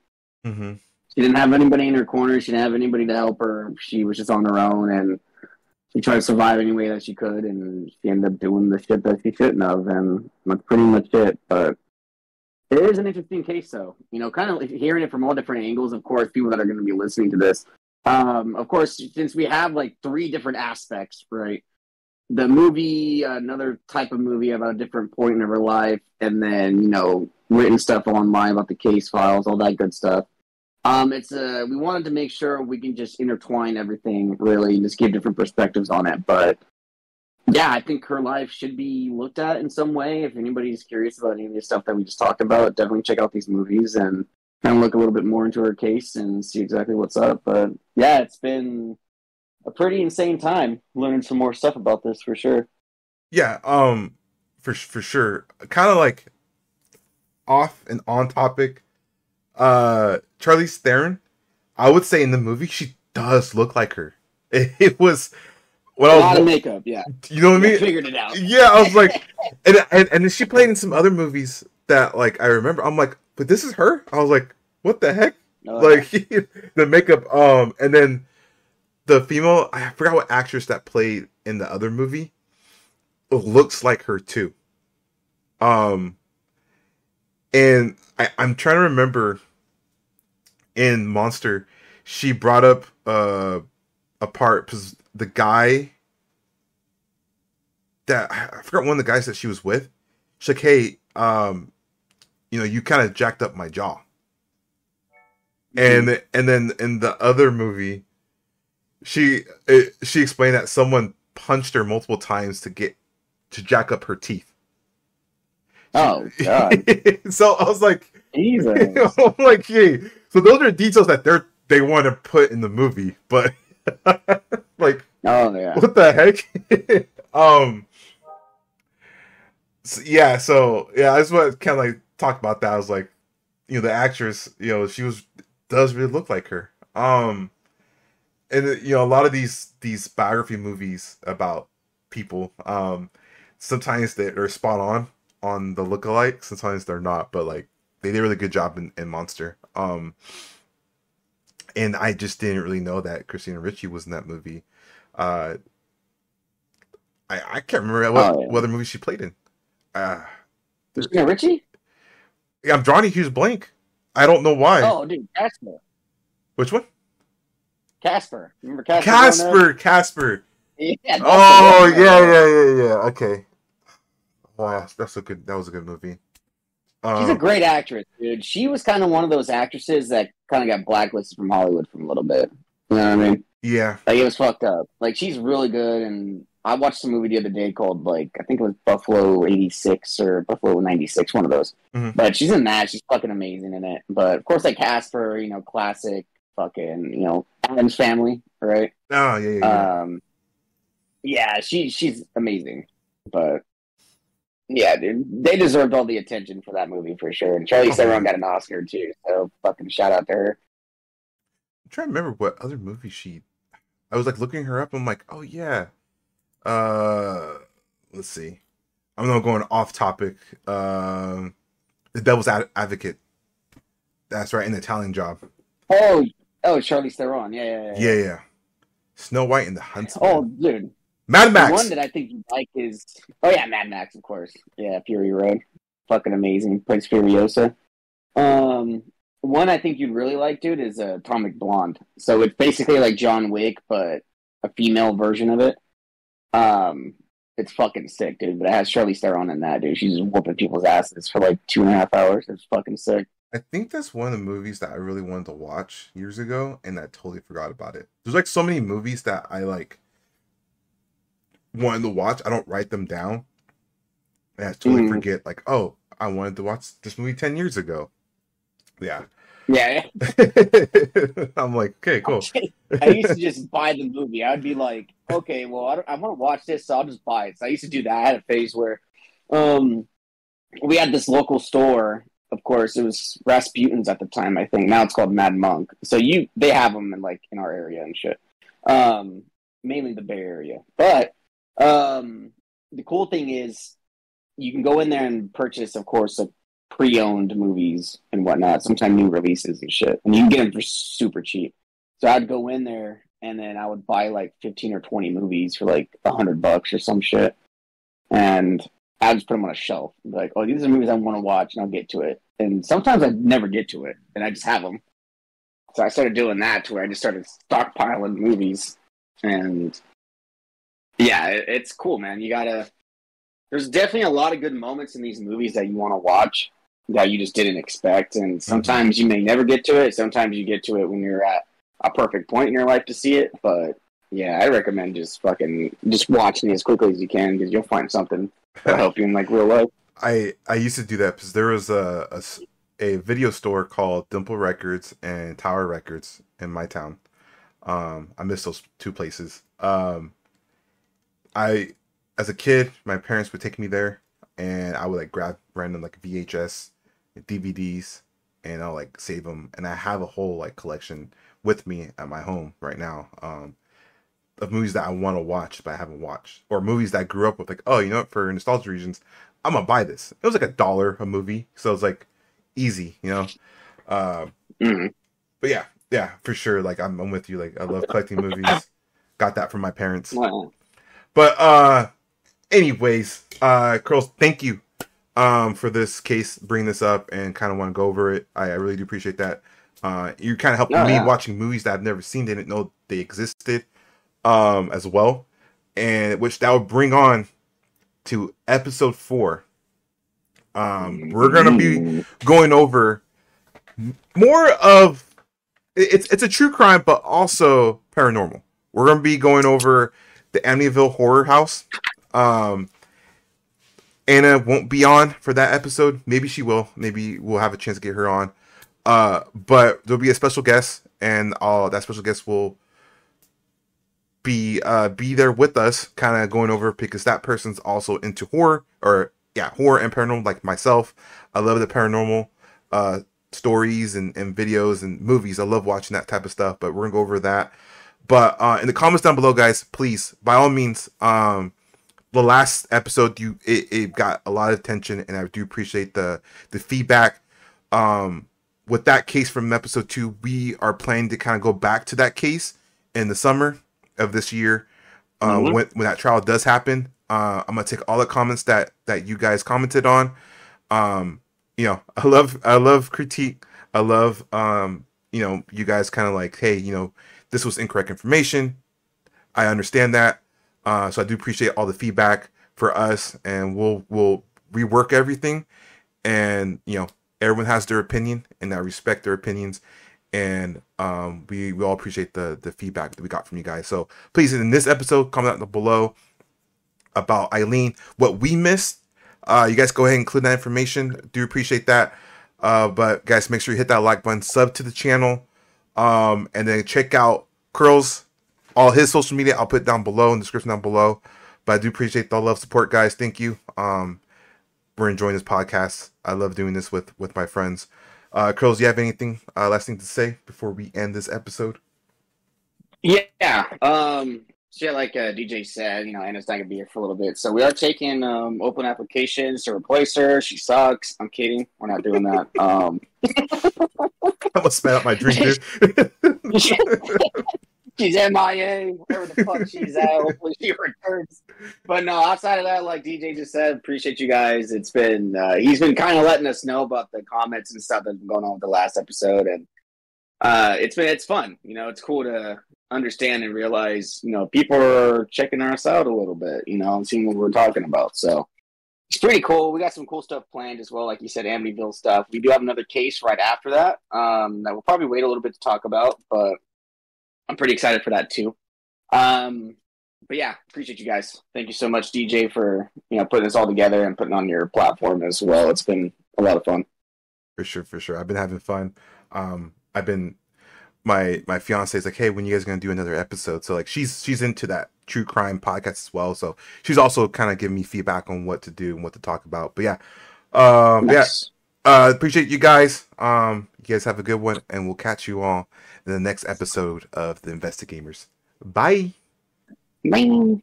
Mm-hmm. she didn't have anybody in her corner. She didn't have anybody to help her. She was just on her own, and she tried to survive any way that she could, and she ended up doing the shit that she shouldn't have, and that's pretty much it. But it is an interesting case, though. Kind of hearing it from all different angles. Of course, people that are going to be listening to this. Of course, since we have like 3 different aspects, right? The movie, another type of movie about a different point in her life, and then written stuff online about the case files, all that good stuff. We wanted to make sure we can just intertwine everything, really, and just give different perspectives on it. But yeah, I think her life should be looked at in some way. If anybody's curious about any of the stuff that we just talked about, definitely check out these movies and kind of look a little bit more into her case and see exactly what's up. But yeah, it's been a pretty insane time learning some more stuff about this for sure. Yeah. For sure. Kind of like off and on topic. Charlize Theron, I would say in the movie she does look like her. It was A lot of makeup, yeah. You know what I mean? Figured it out. Yeah, I was like, and then she played in some other movies that like I remember. I'm like, but this is her. I was like, what the heck? Like the makeup. And then the female, I forgot what actress that played in the other movie. Looks like her too. And I'm trying to remember in Monster, she brought up a part because the guy that I forgot one of the guys that she was with. She's like, hey, you kind of jacked up my jaw. And then in the other movie, she explained that someone punched her multiple times to jack up her teeth. Oh God! So I was like, Jesus. I'm like, hey, so those are details that they want to put in the movie, but like, oh yeah, what the heck? So I just want to kind of like talk about that. I was like, the actress, she does really look like her. Um, and a lot of these biography movies about people, sometimes they're spot on the lookalike, sometimes they're not, but like they did a really good job in Monster. And I just didn't really know that Christina Ricci was in that movie. Uh, I can't remember Oh what yeah, other movie she played in. Uh, there, Christina Ricci. I'm drawing a huge blank. I don't know why. Oh, dude, Casper. Which one? Casper. Remember Casper growing up? Casper. Casper. Yeah, that's the Oh one right there. yeah. Okay. Wow, that's a good. That was a good movie. She's a Um, great actress, dude. She was kind of one of those actresses that kind of got blacklisted from Hollywood for a little bit. You know what I mean? yeah. Like it was fucked up. Like she's really good, and I watched a movie the other day called like I think it was Buffalo '86 or Buffalo '96, one of those. Hmm. But she's in that. She's fucking amazing in it. But of course, like Casper, classic fucking Adam's Family, right? Oh yeah. Yeah, she's amazing. But yeah, dude, they deserved all the attention for that movie for sure. And Charlize Oh Theron yeah. got an Oscar too, so fucking shout out to her. I'm trying to remember what other movie she. I was like looking her up. I'm like, oh yeah. Uh, let's see. I'm not going off topic. The Devil's Advocate. That's right, an Italian Job. Oh, Charlize Theron. Yeah. Yeah. Snow White and the Oh, Huntsman. dude, Mad the one Max. that I think you like is Mad Max, of course. Yeah, Fury Road, fucking amazing. Prince Furiosa. Um, One I think you'd really like, dude, is Atomic Blonde. So it's basically like John Wick, but a female version of it. It's fucking sick, dude. But it has Charlize Theron in that, dude. She's just whooping people's asses for like 2.5 hours. It's fucking sick. I think that's one of the movies that I really wanted to watch years ago, and I totally forgot about it. There's like so many movies that I like wanted to watch. I don't write them down, and I totally Mm. forget. Like, oh, I wanted to watch this movie 10 years ago. Yeah. Yeah, I'm like, okay, cool. I used to just buy the movie. I'd be like, okay, well, I want to watch this, so I'll just buy it. So I used to do that. I had a phase where um, we had this local store. Of course, it was Rasputin's at the time, I think. Now it's called Mad Monk. So they have them in our area and shit. Um, Mainly the Bay Area. But the cool thing is you can go in there and purchase, of course, like pre-owned movies and whatnot, sometimes new releases and shit. And you can get them for super cheap. So I'd go in there and then I would buy like 15 or 20 movies for like $100 or some shit. And I just put them on a shelf. Be like, oh, these are movies I want to watch, and I'll get to it. And sometimes I never get to it, and I just have them. So I started doing that to where I just started stockpiling movies. And yeah, it's cool, man. There's definitely a lot of good moments in these movies that you want to watch that you just didn't expect. And sometimes you may never get to it. Sometimes you get to it when you're at a perfect point in your life to see it. But yeah, I recommend just watching it as quickly as you can, because you'll find something that'll help you in like real life. I used to do that because there was a video store called Dimple Records and Tower Records in my town. I miss those two places. I As a kid, my parents would take me there, and I would like grab random like VHS, DVDs, and I'll like save them, and I have a whole like collection with me at my home right now. Of movies that I want to watch but I haven't watched, or movies that I grew up with. Like, oh, you know what? For nostalgia reasons, I'm gonna buy this. It was like $1 a movie, so it's like easy, you know. Uh, Mm-hmm. but yeah, for sure. Like I'm with you. Like I love collecting movies. Got that from my parents. Well, But anyways, Curls, thank you for this case, bring this up and kind of want to go over it. I really do appreciate that. You kind of helped me yeah. watching movies that I've never seen, didn't know they existed, as well, and which that would bring on to episode 4. We're gonna be going over more of it's a true crime, but also paranormal. We're gonna be going over the Amityville Horror House. Anna won't be on for that episode. Maybe she will. Maybe we'll have a chance to get her on. But there'll be a special guest, and that special guest will be there with us, kind of going over, because that person's also into horror, or horror and paranormal, like myself. I love the paranormal stories and videos and movies. I love watching that type of stuff, but we're gonna go over that. But in the comments down below, guys, please, by all means, the last episode it got a lot of attention, and I do appreciate the feedback. With that case from episode 2, we are planning to kind of go back to that case in the summer of this year. When that trial does happen, I'm gonna take all the comments that you guys commented on. You know, I love critique. I love you know, you guys kind of like, hey, you know, this was incorrect information. I understand that. So I do appreciate all the feedback for us, and we'll rework everything. And you know, everyone has their opinion, and I respect their opinions. And we all appreciate the feedback that we got from you guys. So please, in this episode, comment down below about AIleen, what we missed. You guys go ahead and include that information. Do appreciate that. But guys, make sure you hit that like button, sub to the channel, and then check out Curls, all his social media. I'll put it down below in the description down below. But I do appreciate the love, support, guys. Thank you. We're enjoying this podcast. I love doing this with my friends. Curls, you have anything last thing to say before we end this episode? Yeah. So yeah, like DJ said, you know, Anna's not gonna be here for a little bit, so we are taking open applications to replace her. She sucks. I'm kidding. We're not doing that. I'm gonna spat out my drink, dude. She's MIA, wherever the fuck she's at. Hopefully she returns. But no, outside of that, like DJ just said, appreciate you guys. It's been he's been kind of letting us know about the comments and stuff that's been going on with the last episode, and it's fun. You know, it's cool to understand and realize, you know, people are checking us out a little bit, you know, and seeing what we're talking about. So it's pretty cool. We got some cool stuff planned as well, like you said, Amityville stuff. We do have another case right after that that we'll probably wait a little bit to talk about, but I'm pretty excited for that too. But yeah, appreciate you guys. Thank you so much, DJ, for, you know, putting this all together and putting on your platform as well. It's been a lot of fun. For sure. I've been having fun. I've been my fiance is like, hey, when you guys gonna do another episode? So like she's into that true crime podcast as well. So she's also kind of giving me feedback on what to do and what to talk about. But yeah, Nice. appreciate you guys. You guys have a good one, and we'll catch you all in the next episode of the Investigamers. Bye. Bye.